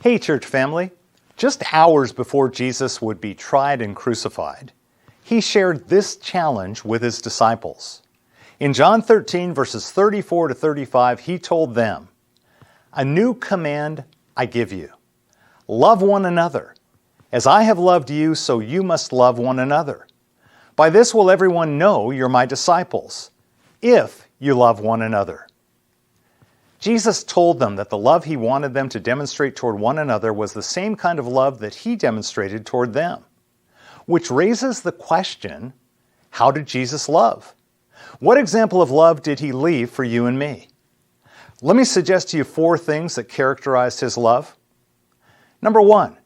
Hey, church family. Just hours before Jesus would be tried and crucified, he shared this challenge with his disciples. In John 13, verses 34 to 35, he told them, "A new command I give you. Love one another. As I have loved you, so you must love one another. By this will everyone know you're my disciples, if you love one another." Jesus told them that the love he wanted them to demonstrate toward one another was the same kind of love that he demonstrated toward them. Which raises the question, how did Jesus love? What example of love did he leave for you and me? Let me suggest to you 4 things that characterized his love. Number 1,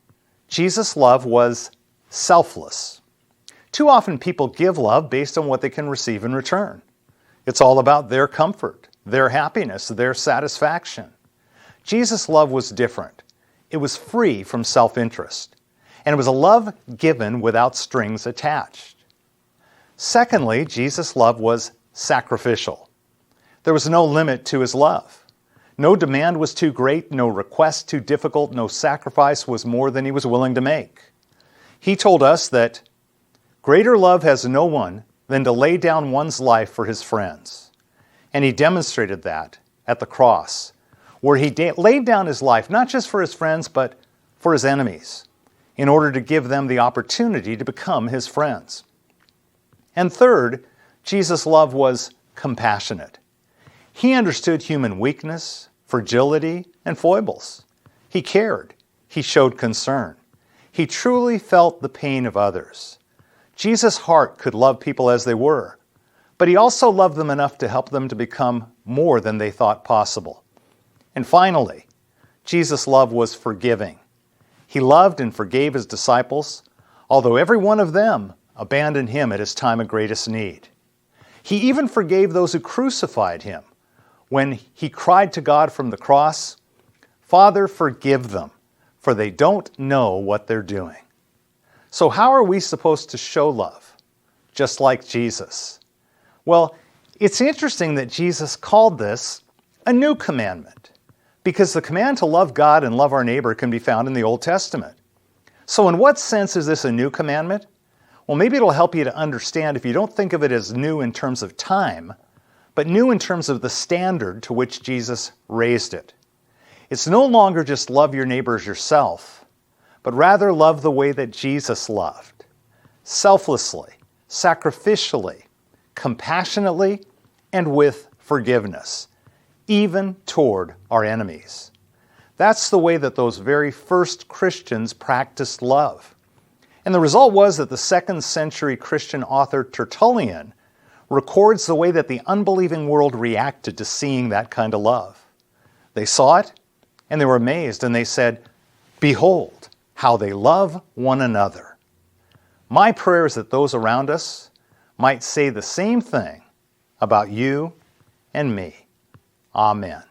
Jesus' love was selfless. Too often people give love based on what they can receive in return. It's all about their comfort, their happiness, their satisfaction. Jesus' love was different. It was free from self-interest, and it was a love given without strings attached. Secondly, Jesus' love was sacrificial. There was no limit to his love. No demand was too great, no request too difficult, no sacrifice was more than he was willing to make. He told us that greater love has no one than to lay down one's life for his friends. And he demonstrated that at the cross, where he laid down his life not just for his friends, but for his enemies, in order to give them the opportunity to become his friends. And third, Jesus' love was compassionate. He understood human weakness, fragility, and foibles. He cared. He showed concern. He truly felt the pain of others. Jesus' heart could love people as they were, but he also loved them enough to help them to become more than they thought possible. And finally, Jesus' love was forgiving. He loved and forgave his disciples, although every one of them abandoned him at his time of greatest need. He even forgave those who crucified him when he cried to God from the cross, "Father, forgive them, for they don't know what they're doing." So how are we supposed to show love, just like Jesus? Well, it's interesting that Jesus called this a new commandment, because the command to love God and love our neighbor can be found in the Old Testament. So in what sense is this a new commandment? Well, maybe it'll help you to understand if you don't think of it as new in terms of time, but new in terms of the standard to which Jesus raised it. It's no longer just love your neighbor as yourself, but rather love the way that Jesus loved, selflessly, sacrificially, compassionately, and with forgiveness, even toward our enemies. That's the way that those very first Christians practiced love. And the result was that the 2nd century Christian author Tertullian records the way that the unbelieving world reacted to seeing that kind of love. They saw it, and they were amazed, and they said, "Behold, how they love one another." My prayer is that those around us might say the same thing about you and me. Amen.